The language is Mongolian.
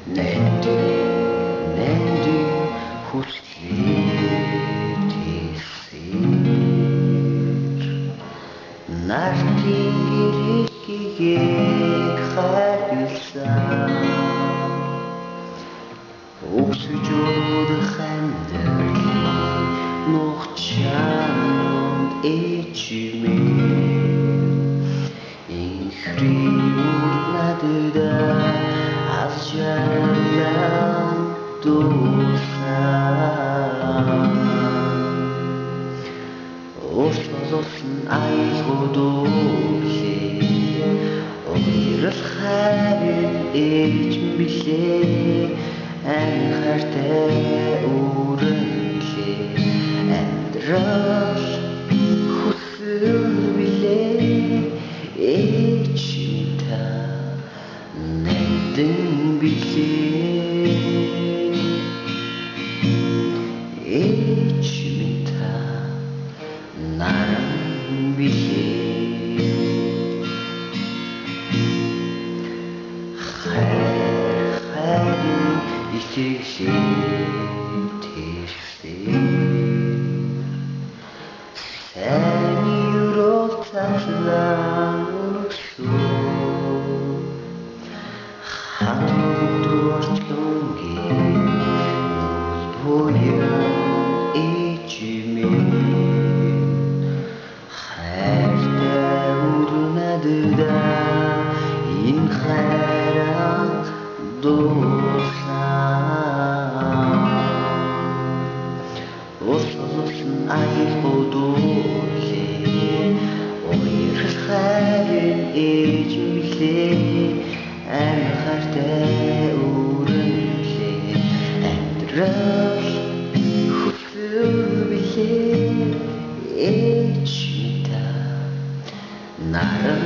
Нэнди хүслэтисэр нартын гэрэлгийг хайрлсан өксөж өрөх амьдралын нухчаанд ичмээ инхри урнадыда аз жарган дусан Өөрчлөлсөн айлгуудуулээ Уурал хайр ээж билээ Анхаартай өрөнлээ Амьдрал хүсэл билээ Ээж та найдан билээ Ээж та наран билээ хайрын итгэлээ тэрсээ сайн юрол таслан өргөсөн хатуурчлонгийн буян ичмээ хайртай өрнөдөдө энэ хайран дусан Өөрчлөлсөн айлгуудуулээ Уурал хайр ээж билээ Анхаартай өрөнлээ Амьдрал хүсэл билээ Ээж та наран